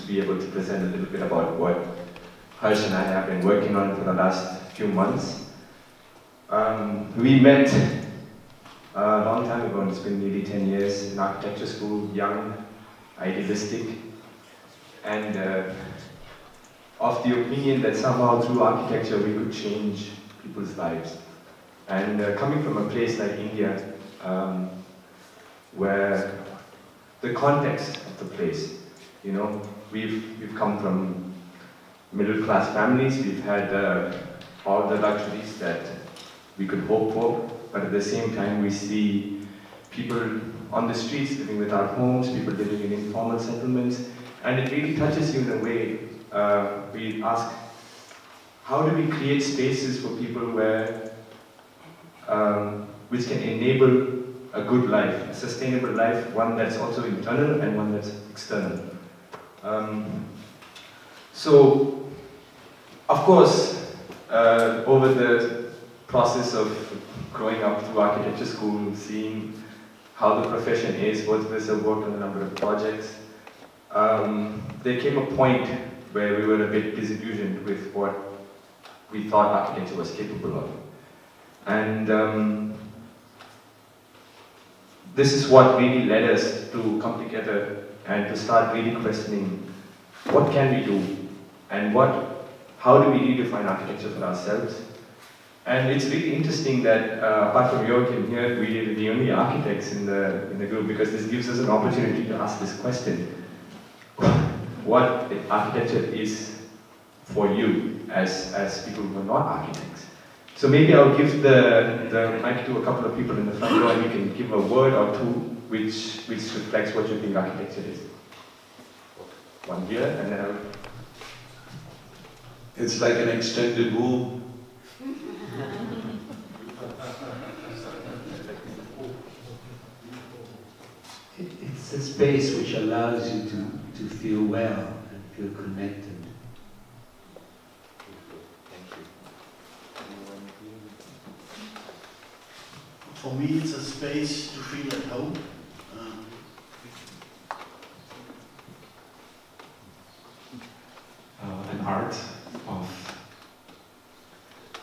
be able to present a little bit about what Harsh and I have been working on for the last few months. We met a long time ago, and it's been nearly 10 years in architecture school, young, idealistic, and of the opinion that somehow through architecture we could change people's lives. And coming from a place like India, where the context of the place, you know, we've come from middle-class families, we've had all the luxuries that we could hope for, but at the same time we see people on the streets living without homes, people living in informal settlements, and it really touches you in a way. We ask, how do we create spaces for people where, which can enable a good life, a sustainable life, one that's also internal and one that's external. So, of course, over the process of growing up through architecture school, seeing how the profession is, both of us have worked on a number of projects, there came a point where we were a bit disillusioned with what we thought architecture was capable of. And this is what really led us to come together and to start really questioning what can we do and how do we redefine architecture for ourselves. And it's really interesting that apart from Joachim here, we are the only architects in the group, because this gives us an opportunity to ask this question. What architecture is for you as people who are not architects? So maybe I'll give the mic to a couple of people in the front row, and you can give a word or two which reflects what you think architecture is. One here, and then I'll... It's like an extended room. It's a space which allows you to feel well and feel connected. For me, it's a space to feel at home. An art of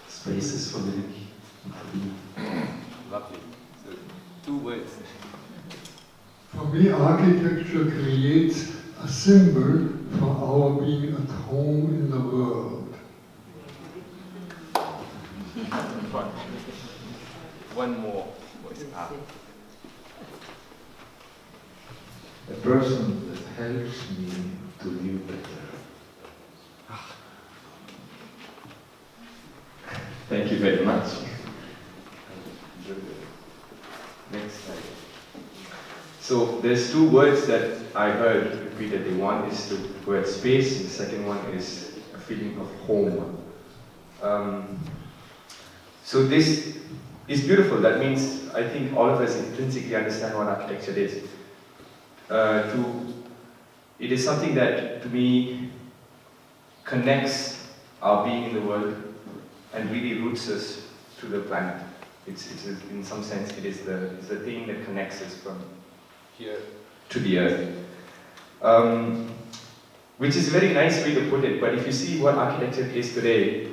spaces for living. Lovely. So, 2 words. For me, architecture creates a symbol for our being at home in the world. One more voice. A person that helps me to live better. Thank you very much. Next slide. So there's 2 words that I heard repeatedly. One is the word space, and the second one is a feeling of home. So this is beautiful. That means I think all of us intrinsically understand what architecture is. It is something that, to me, connects our being in the world and really roots us to the planet. It's in some sense, it's the thing that connects us from here to the earth. Which is a very nice way to put it, but if you see what architecture is today,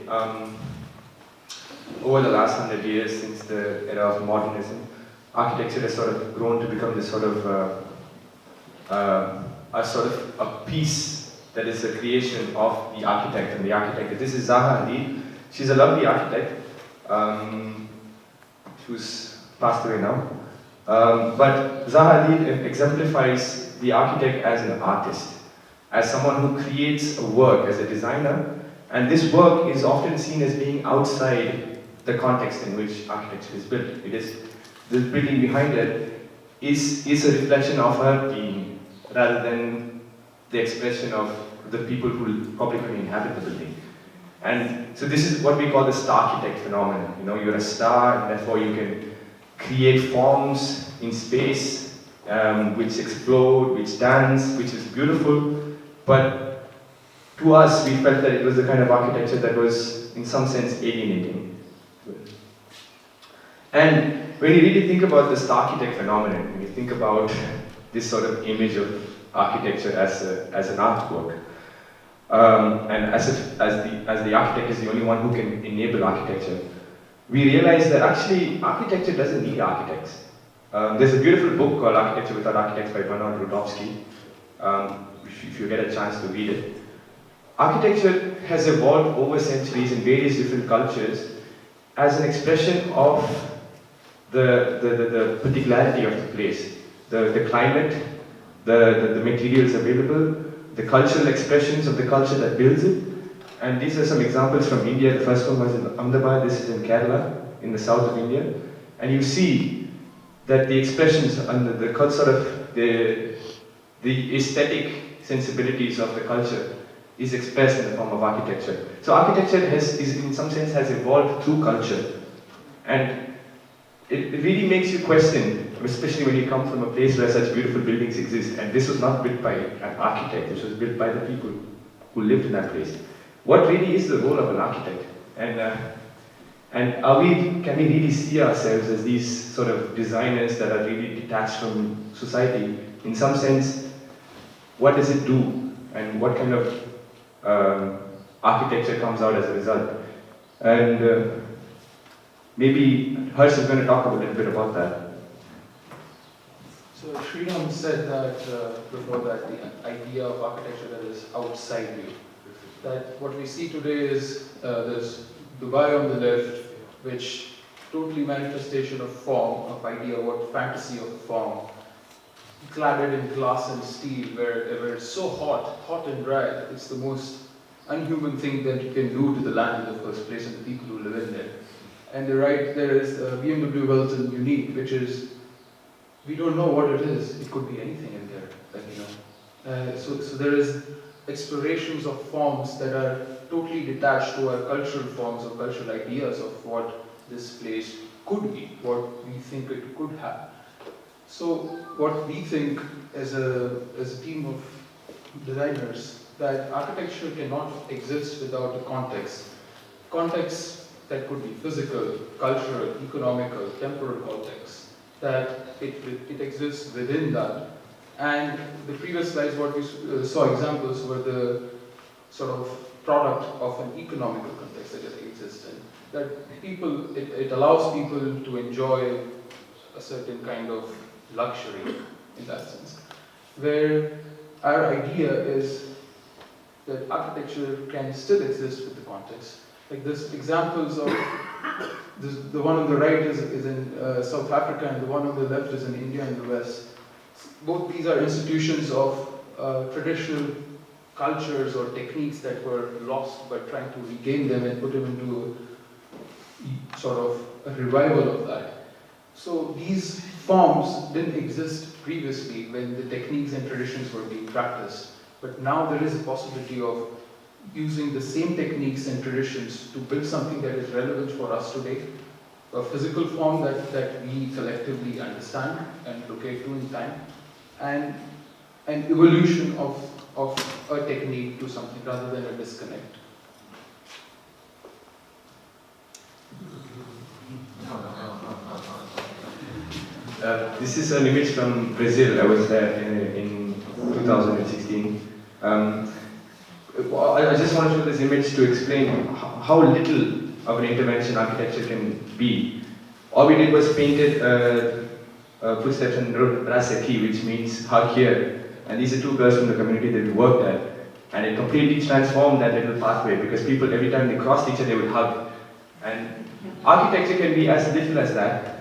over the last 100 years, since the era of modernism, architecture has sort of grown to become this sort of a piece that is a creation of the architect and the architect. This is Zaha Hadid. She's a lovely architect, who's passed away now. But Zaha Hadid exemplifies the architect as an artist, as someone who creates a work, as a designer, and this work is often seen as being outside the context in which architecture is built. It is, the building behind it is a reflection of her being, rather than the expression of the people who probably couldn't inhabit the building. And so this is what we call the star-architect phenomenon. You know, you're a star, and therefore you can create forms in space which explode, which dance, which is beautiful. But to us, we felt that it was the kind of architecture that was, in some sense, alienating. And when you really think about the star-architect phenomenon, when you think about this sort of image of architecture as an artwork. And as the architect is the only one who can enable architecture, we realize that actually architecture doesn't need architects. There's a beautiful book called Architecture Without Architects by Bernard Rudofsky, if you get a chance to read it. Architecture has evolved over centuries in various different cultures as an expression of the particularity of the place, the climate, the materials available, the cultural expressions of the culture that builds it. And these are some examples from India. The first one was in Ahmedabad, this is in Kerala, in the south of India. And you see that the expressions and the aesthetic sensibilities of the culture is expressed in the form of architecture. So architecture in some sense has evolved through culture. And it really makes you question, especially when you come from a place where such beautiful buildings exist. And this was not built by an architect, this was built by the people who lived in that place. What really is the role of an architect? And can we really see ourselves as these sort of designers that are really detached from society? In some sense, what does it do? And what kind of architecture comes out as a result? And maybe Harsh is going to talk a little bit about that. So Sriram said that before that the idea of architecture that is outside you. That what we see today is there's Dubai on the left, which totally manifestation of form, of idea, what fantasy of form, cladded in glass and steel, where it's so hot and dry, that it's the most unhuman thing that you can do to the land in the first place and the people who live in there. And the right there is BMW Welton Unique, which is, we don't know what it is. It could be anything in there, like, so there is explorations of forms that are totally detached to our cultural forms or cultural ideas of what this place could be, what we think it could have. So what we think as a team of designers, that architecture cannot exist without a context. Context that could be physical, cultural, economical, temporal context, that it exists within that. And the previous slides, what we saw examples were the sort of product of an economical context that it exists in. That people, it allows people to enjoy a certain kind of luxury in that sense. Where our idea is that architecture can still exist with the context. Like this examples of, the one on the right is in South Africa and the one on the left is in India and the West. Both these are institutions of traditional cultures or techniques that were lost, but trying to regain them and put them into a sort of a revival of that. So these forms didn't exist previously when the techniques and traditions were being practiced, but now there is a possibility of using the same techniques and traditions to build something that is relevant for us today, a physical form that we collectively understand and locate to in time, and an evolution of a technique to something rather than a disconnect. This is an image from Brazil. I was there in 2016. I just want to show this image to explain how little of an intervention architecture can be. All we did was painted footsteps and wrote Rasaki, which means hug here. And these are two girls from the community that we worked at. And it completely transformed that little pathway because people, every time they crossed each other, they would hug. And architecture can be as little as that.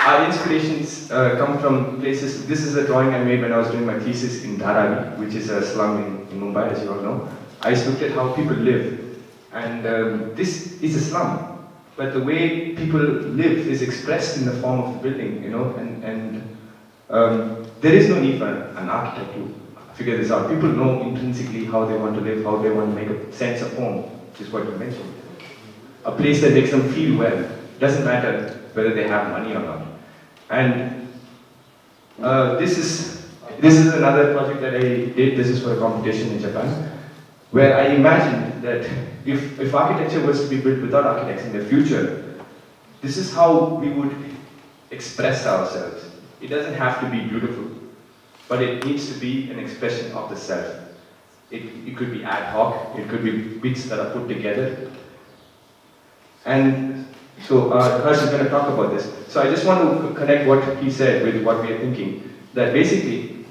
Our inspirations come from places. This is a drawing I made when I was doing my thesis in Dharavi, which is a slum in Mumbai, as you all know. I just looked at how people live. And this is a slum. But the way people live is expressed in the form of the building, you know, and there is no need for an architect to figure this out. People know intrinsically how they want to live, how they want to make a sense of home, which is what you mentioned. A place that makes them feel well. Doesn't matter whether they have money or not. And this is another project that I did. This is for a competition in Japan, where I imagined that if architecture was to be built without architects in the future, this is how we would express ourselves. It doesn't have to be beautiful, but it needs to be an expression of the self. It could be ad hoc, it could be bits that are put together. And so Harsh is going to talk about this. So I just want to connect what he said with what we are thinking. That basically,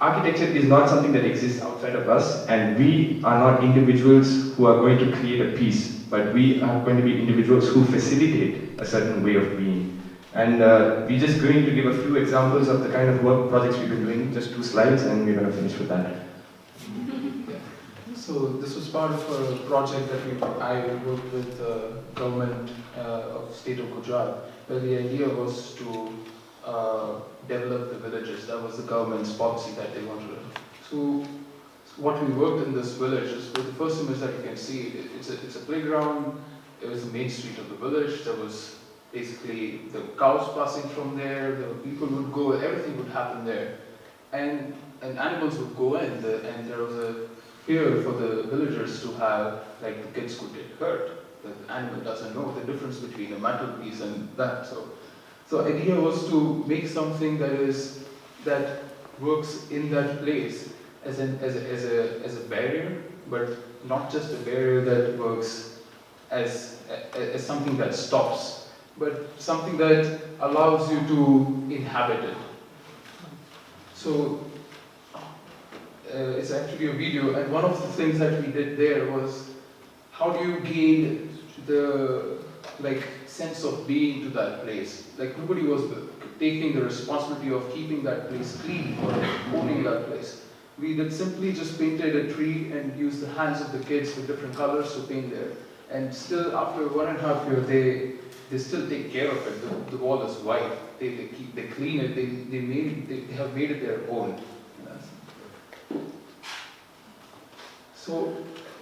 architecture is not something that exists outside of us, and we are not individuals who are going to create a piece, but we are going to be individuals who facilitate a certain way of being. And we're just going to give a few examples of the kind of work projects we've been doing, just 2 slides, and we're going to finish with that. So this was part of a project that I worked with the government of state of Gujarat, where the idea was to develop the villages. That was the government's policy that they wanted to. So what we worked in this village is, with the first image that you can see, it's a playground. It was the main street of the village. There was basically the cows passing from there. The people would go. Everything would happen there, and animals would go in. And there was a fear for the villagers to have, like, the kids could get hurt. The animal doesn't know the difference between a mantelpiece and that. So the idea was to make something that works in that place as a barrier, but not just a barrier that works as something that stops, but something that allows you to inhabit it. So it's actually a video, and one of the things that we did there was, how do you gain the sense of being to that place? Like, nobody was taking the responsibility of keeping that place clean or owning that place. We did simply just painted a tree and used the hands of the kids with different colors to paint there. And still, after 1.5 years, they still take care of it. The wall is white. They clean it. They have made it their own. So,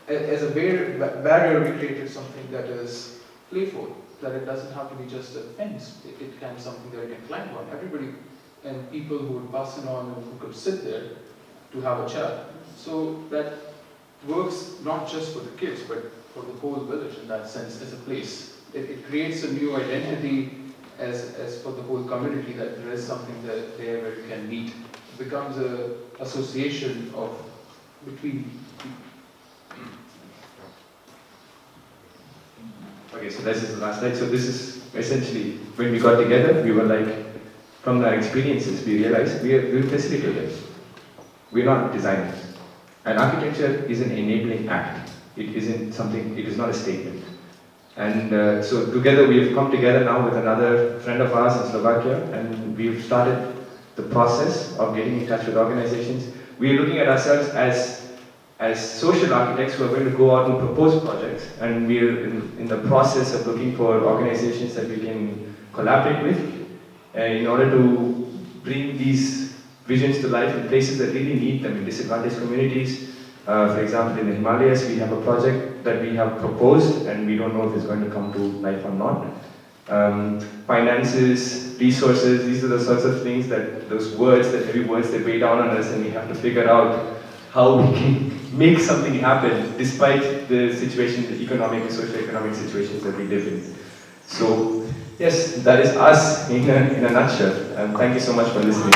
as a barrier, we created something that is playful, that it doesn't have to be just a fence. It can be something that you can climb on. Everybody and people who would pass it on and who could sit there to have a chat. So that works not just for the kids, but for the whole village in that sense, as a place. It creates a new identity as for the whole community, that there is something that there where you can meet. It becomes an association between people. Okay, so this is the last slide. So this is essentially, when we got together, we were like, from our experiences, we realized we're facilitators. We're not designers. And architecture is an enabling act. It isn't something, it is not a statement. And so together, we've come together now with another friend of ours in Slovakia, and we've started the process of getting in touch with organizations. We're looking at ourselves as social architects who are going to go out and propose projects, and we're in the process of looking for organizations that we can collaborate with in order to bring these visions to life in places that really need them, in disadvantaged communities. For example, in the Himalayas, we have a project that we have proposed, and we don't know if it's going to come to life or not. Finances, resources, these are the sorts of things those words, that heavy words that weigh down on us, and we have to figure out how we can make something happen despite the situation, the economic and socio-economic situations that we live in. So, yes, that is us in a nutshell. And thank you so much for listening.